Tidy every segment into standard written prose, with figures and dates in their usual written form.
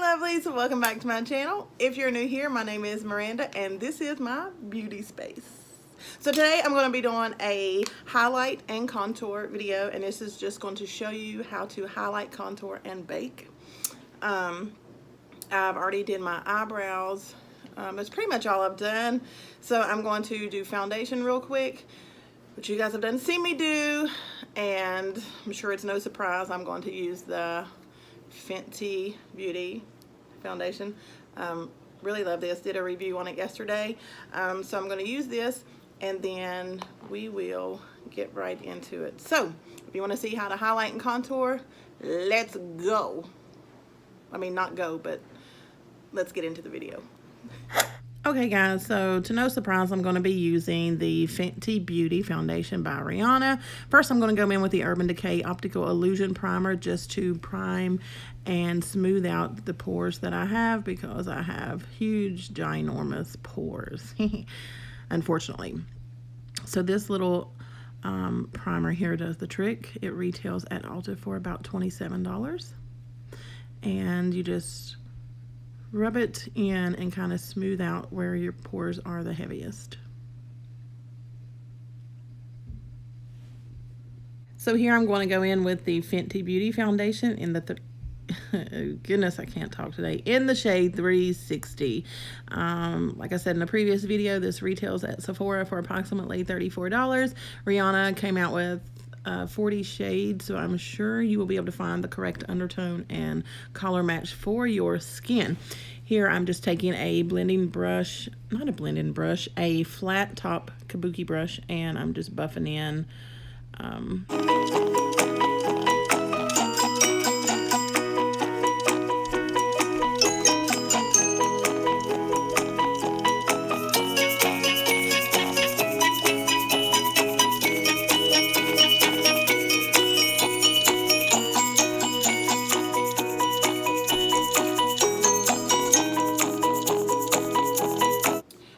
lovelies, welcome back to my channel. If you're new here, my name is Miranda and this is my beauty space. So today I'm going to be doing a highlight and contour video, and this is just going to show you how to highlight, contour, and bake. I've already did my eyebrows. That's pretty much all I've done. So I'm going to do foundation real quick, which you guys have done seen me do, and I'm sure it's no surprise I'm going to use the Fenty Beauty foundation. Really love this. Did a review on it yesterday. So I'm going to use this, and then we will get right into it. So if you want to see how to highlight and contour, let's go. I mean, not go, but let's get into the video. Okay guys, so to no surprise, I'm going to be using the Fenty Beauty foundation by Rihanna. First, I'm going to go in with the Urban Decay Optical Illusion Primer just to prime and smooth out the pores that I have, because I have huge, ginormous pores, unfortunately. So this little primer here does the trick. It retails at Ulta for about $27. And you just rub it in and kind of smooth out where your pores are the heaviest. So here I'm going to go in with the Fenty Beauty foundation in the goodness, I can't talk today, in the shade 360. Like I said in the previous video, this retails at Sephora for approximately $34. Rihanna came out with 40 shades, so I'm sure you will be able to find the correct undertone and color match for your skin. Here I'm just taking a blending brush, not a blending brush, a flat top kabuki brush, and I'm just buffing in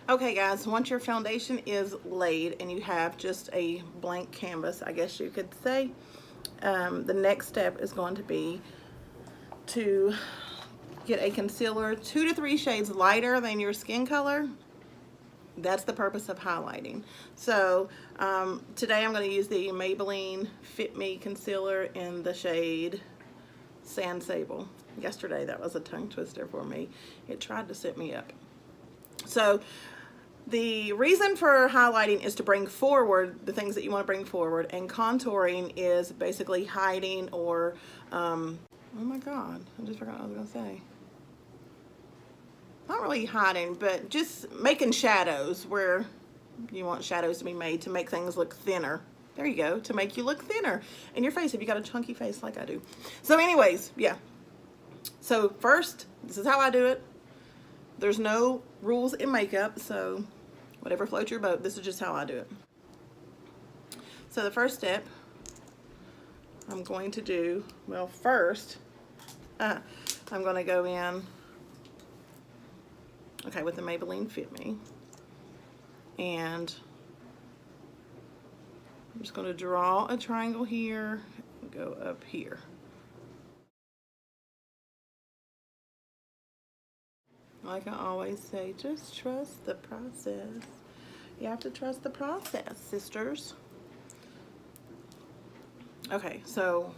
Okay guys, once your foundation is laid and you have just a blank canvas, I guess you could say, the next step is going to be to get a concealer 2 to 3 shades lighter than your skin color. That's the purpose of highlighting. So today I'm going to use the Maybelline Fit Me concealer in the shade Sand Sable. Yesterday that was a tongue twister for me. It tried to set me up. So the reason for highlighting is to bring forward the things that you want to bring forward, and contouring is basically hiding or, oh my God, I just forgot what I was going to say. Not really hiding, but just making shadows where you want shadows to be made to make things look thinner. There you go, to make you look thinner in your face if you got a chunky face like I do. So anyways, yeah. So first, this is how I do it. There's no rules in makeup, so whatever floats your boat, this is just how I do it. So the first step I'm going to do, well first, I'm going to go in, okay, with the Maybelline Fit Me, and I'm just going to draw a triangle here and go up here. Like I always say, just trust the process. You have to trust the process, sisters. Okay, so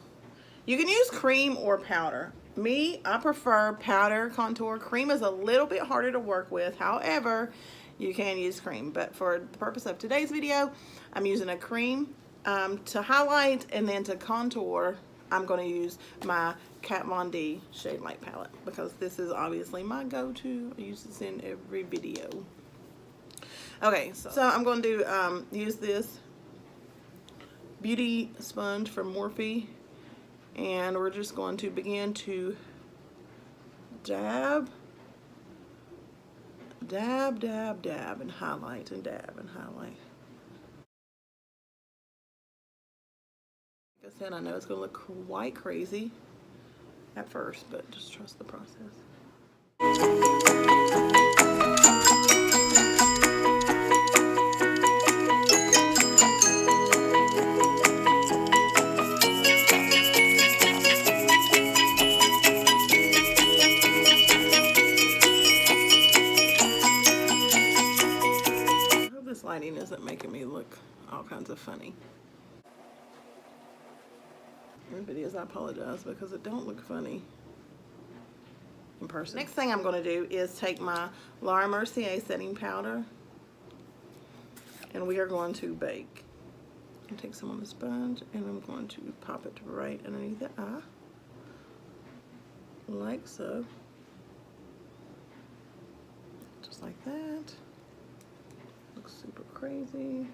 you can use cream or powder. Me, I prefer powder contour. Cream is a little bit harder to work with. However, you can use cream. But for the purpose of today's video, I'm using a cream to highlight, and then to contour, I'm going to use my Kat Von D Shade Light palette, because this is obviously my go-to. I use this in every video. Okay, so I'm going to use this beauty sponge from Morphe, and we're just going to begin to dab, dab, dab, dab, and highlight, and dab, and highlight. Like I said, I know it's going to look quite crazy at first, but just trust the process. kinds of funny. In videos, I apologize because it don't look funny in person. Next thing I'm going to do is take my Laura Mercier setting powder, and we are going to bake. I'm take some on the sponge, and I'm going to pop it right underneath the eye, like so. Just like that. Looks super crazy.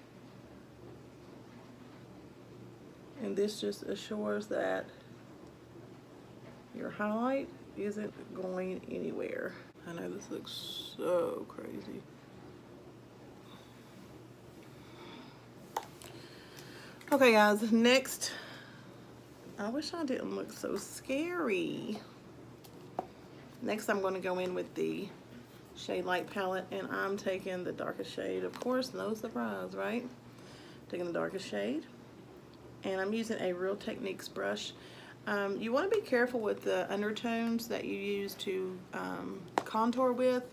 And this just assures that your highlight isn't going anywhere. I know this looks so crazy. Okay guys, next, I wish I didn't look so scary. Next I'm going to go in with the Shade Light palette, and I'm taking the darkest shade, of course, no surprise, right? Taking the darkest shade, and I'm using a Real Techniques brush. You want to be careful with the undertones that you use to contour with,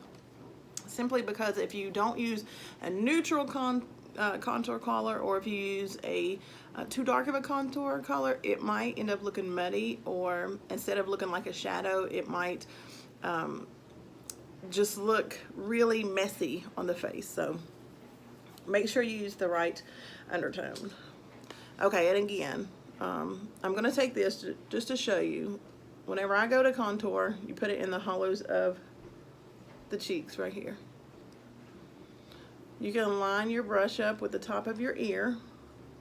simply because if you don't use a neutral contour color, or if you use a too dark of a contour color, it might end up looking muddy, or instead of looking like a shadow, it might just look really messy on the face. So make sure you use the right undertone. Okay, and again, I'm going to take this just to show you. Whenever I go to contour, you put it in the hollows of the cheeks right here. You can line your brush up with the top of your ear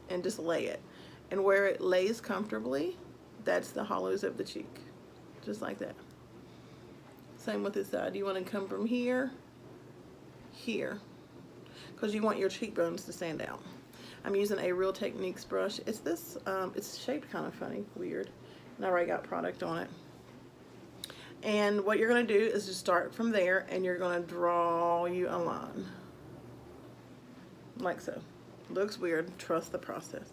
and just lay it. And where it lays comfortably, that's the hollows of the cheek. Just like that. Same with this side. You want to come from here, here, because you want your cheekbones to stand out. I'm using a Real Techniques brush. It's this, it's shaped kind of funny, weird. And I already got product on it. And what you're going to do is just start from there, and you're going to draw you a line. Like so. Looks weird. Trust the process.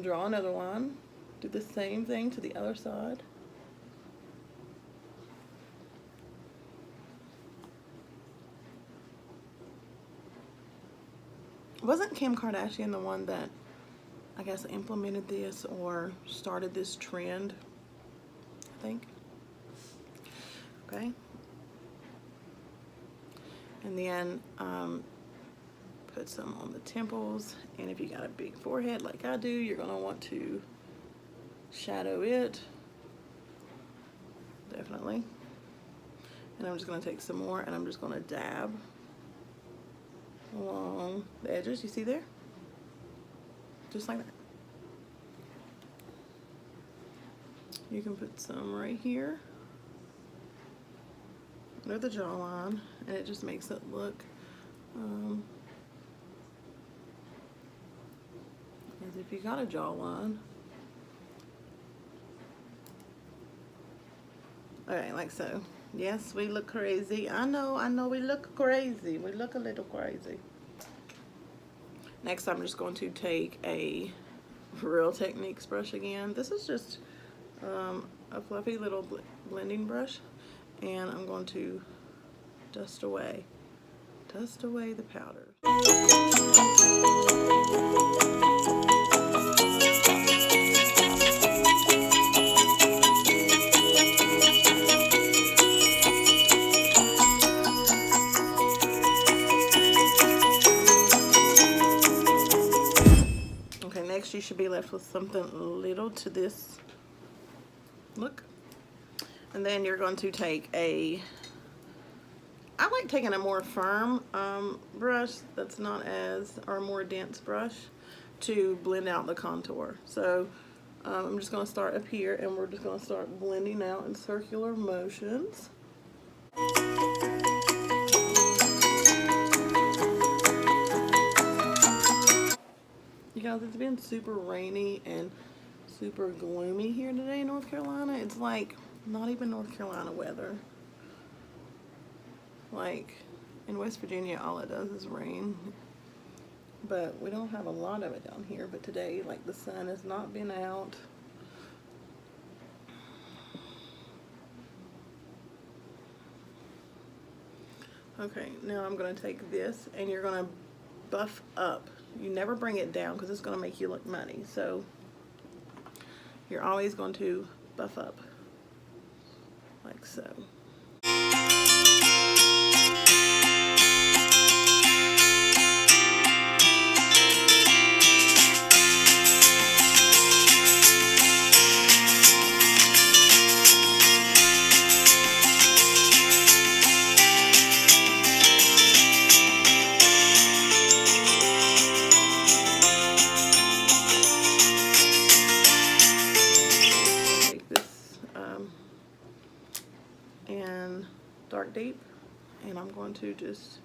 Draw another line. Do the same thing to the other side. Wasn't Kim Kardashian the one that, I guess, implemented this or started this trend? I think. Okay. And then put some on the temples. And if you got a big forehead like I do, you're going to want to shadow it. Definitely. And I'm just going to take some more, and I'm just going to dab along the edges. You see there? Just like that. You can put some right here under the jawline, and it just makes it look as if you got a jawline. Okay, like so. Yes, we look crazy. I know we look crazy. We look a little crazy. Next, I'm just going to take a Real Techniques brush again. This is just a fluffy little blending brush, and I'm going to dust away the powder. Next, you should be left with something little to this look. And then you're going to take I like taking a more firm brush that's not as, or a more dense brush to blend out the contour. So I'm just going to start up here, and we're just going to start blending out in circular motions. You guys, it's been super rainy and super gloomy here today in North Carolina. It's like not even North Carolina weather. Like in West Virginia, all it does is rain. But we don't have a lot of it down here. But today, like, the sun has not been out. Okay, now I'm going to take this, and you're going to buff up You never bring it down because it's going to make you look muddy. So you're always going to buff up like so. And dark deep, and I'm going to just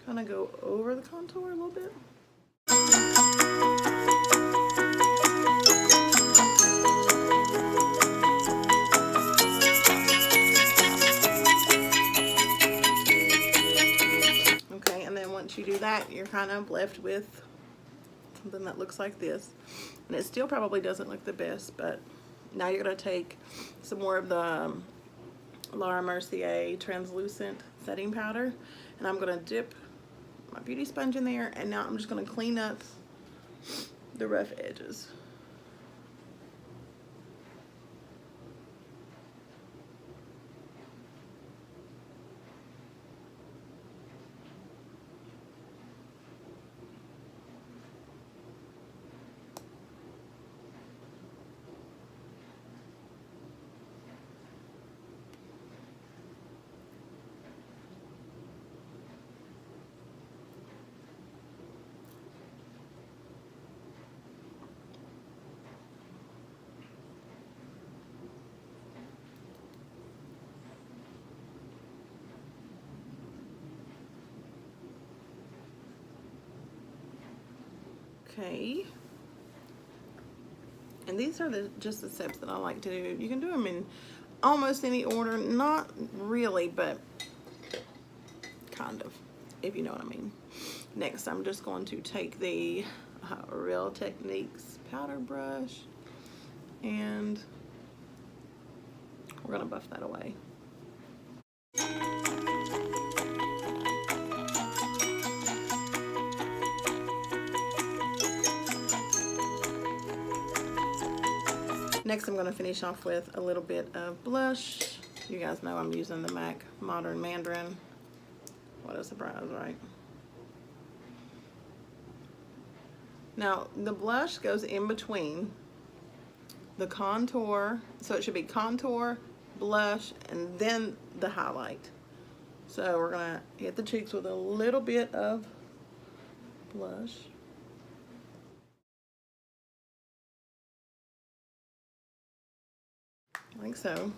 kind of go over the contour a little bit. Okay, and then once you do that, you're kind of left with something that looks like this, and it still probably doesn't look the best, but now you're going to take some more of the Laura Mercier translucent setting powder, and I'm going to dip my beauty sponge in there, and now I'm just going to clean up the rough edges. Okay, and these are just the steps that I like to do. You can do them in almost any order, not really, but kind of, if you know what I mean. Next, I'm just going to take the Real Techniques powder brush, and we're gonna buff that away. Next, I'm going to finish off with a little bit of blush. You guys know I'm using the MAC Modern Mandarin. What a surprise, right? Now, the blush goes in between the contour, so it should be contour, blush, and then the highlight. So we're going to hit the cheeks with a little bit of blush. Like so.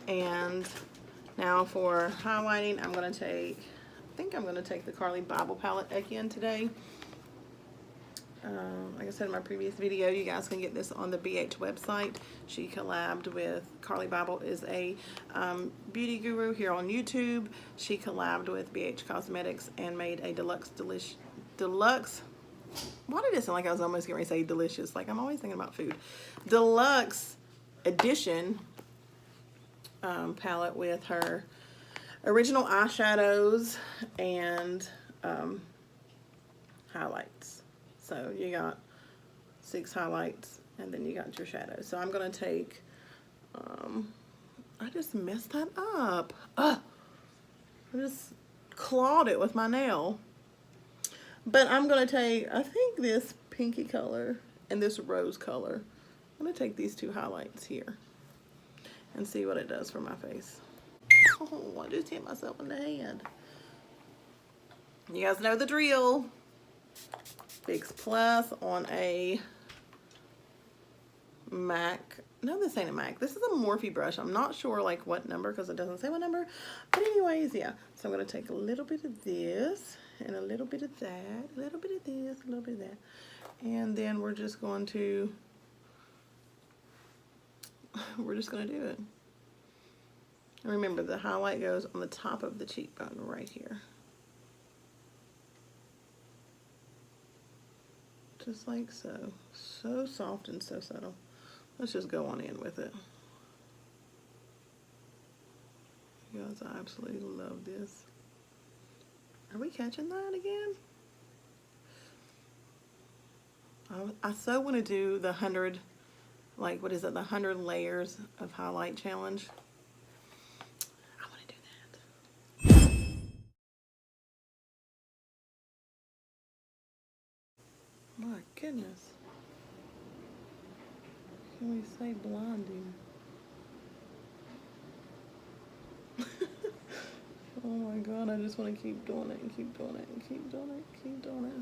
And now for highlighting, I'm going to take, I think I'm going to take the Carly Bible palette again today. Like I said in my previous video, you guys can get this on the BH website. She collabed with, Carly Bible is a beauty guru here on YouTube. She collabed with BH Cosmetics and made a deluxe, why did it sound like I was almost getting ready to say delicious? Like I'm always thinking about food. Deluxe edition palette with her original eyeshadows and highlights. So you got 6 highlights and then you got your shadows. So I'm gonna take, I just messed that up. I just clawed it with my nail. But I'm gonna take, I think this pinky color and this rose color. I'm gonna take these 2 highlights here and see what it does for my face. Oh, I just hit myself in the hand. You guys know the drill. Fix Plus on a MAC. No, this ain't a MAC. This is a Morphe brush. I'm not sure like what number because it doesn't say what number. But anyways, yeah. So I'm going to take a little bit of this and a little bit of that, a little bit of this, a little bit of that. And then we're just going to do it. And remember, the highlight goes on the top of the cheekbone right here. Just like so. So soft and so subtle. Let's just go on in with it. You guys, I absolutely love this. Are we catching that again? I so want to do the 100, like, what is it, the 100 layers of highlight challenge. I want to do that. My goodness. Can we say blinding? Oh my God, I just want to keep doing it and keep doing it and keep doing it and keep doing it.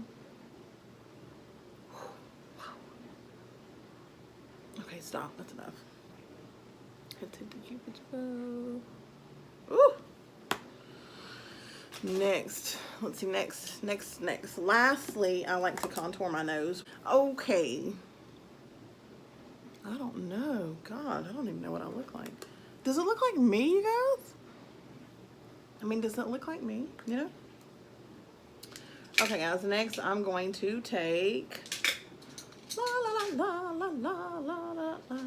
Okay, stop. That's enough. Let's hit the Cupid's bow. Ooh! Next. Let's see, next. Lastly, I like to contour my nose. Okay. I don't know. God, I don't even know what I look like. Does it look like me, you guys? I mean, does it look like me? You know? Okay, guys, next I'm going to take la la la la la la la la.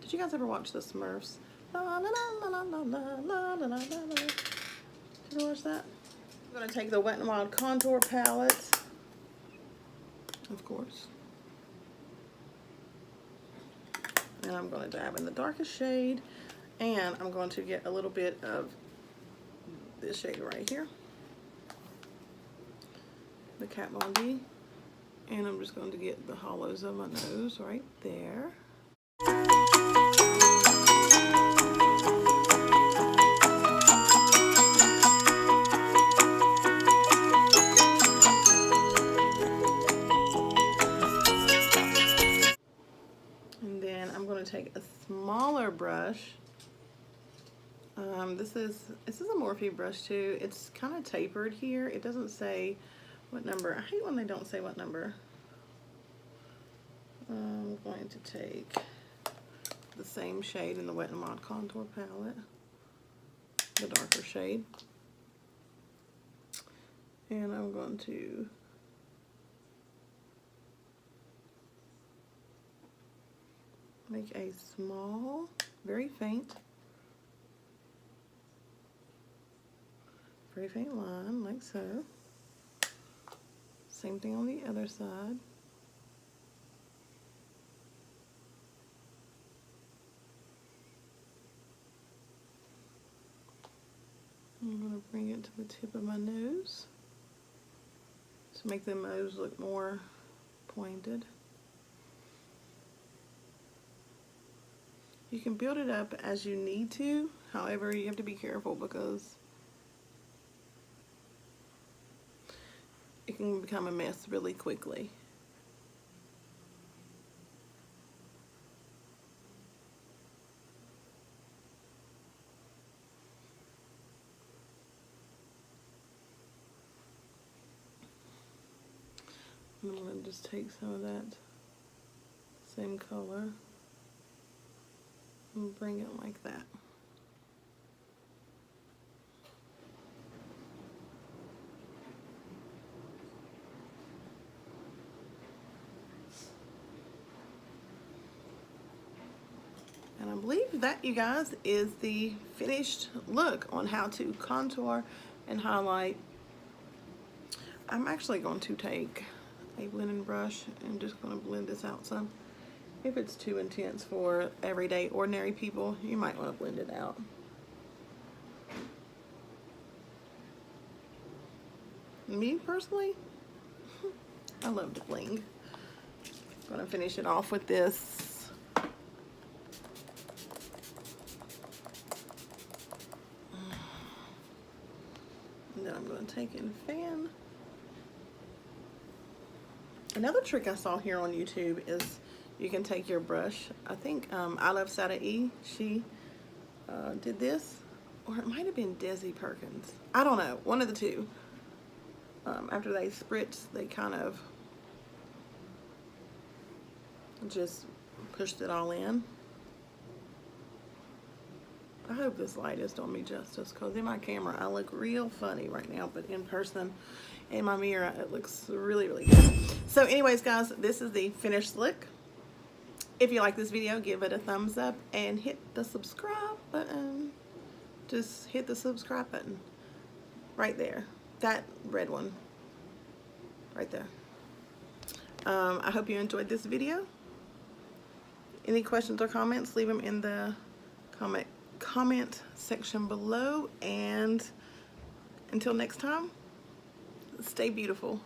Did you guys ever watch the Smurfs? La la la la la la la la la la. Did you watch that? I'm gonna take the Wet n Wild contour palette, of course, and I'm gonna dab in the darkest shade, and I'm going to get a little bit of this shade right here, the Kat Von D, and I'm just going to get the hollows of my nose right there. And then I'm going to take a smaller brush. This is a Morphe brush too. It's kind of tapered here. It doesn't say what number. I hate when they don't say what number. I'm going to take the same shade in the Wet n Wild contour palette, the darker shade, and I'm going to make a small, very faint line, like so. Same thing on the other side. I'm going to bring it to the tip of my nose to make the nose look more pointed. You can build it up as you need to, however, you have to be careful because it can become a mess really quickly. I'm going to just take some of that same color and bring it like that. And I believe that, you guys, is the finished look on how to contour and highlight. I'm actually going to take a blending brush and just going to blend this out some. If it's too intense for everyday ordinary people, you might want to blend it out. Me personally, I love to bling. I'm going to finish it off with this and then I'm going to take and fan. Another trick I saw here on YouTube is you can take your brush. I think I Love Sada E, she did this, or it might have been Desi Perkins. I don't know, one of the two. After they spritz, they kind of just pushed it all in. I hope this light is doing me justice, because in my camera I look real funny right now, but in person, in my mirror, it looks really, really good. So anyways, guys, this is the finished look. If you like this video, give it a thumbs up and hit the subscribe button. Just hit the subscribe button right there. That red one right there. I hope you enjoyed this video. Any questions or comments, leave them in the comment section below. And until next time, stay beautiful.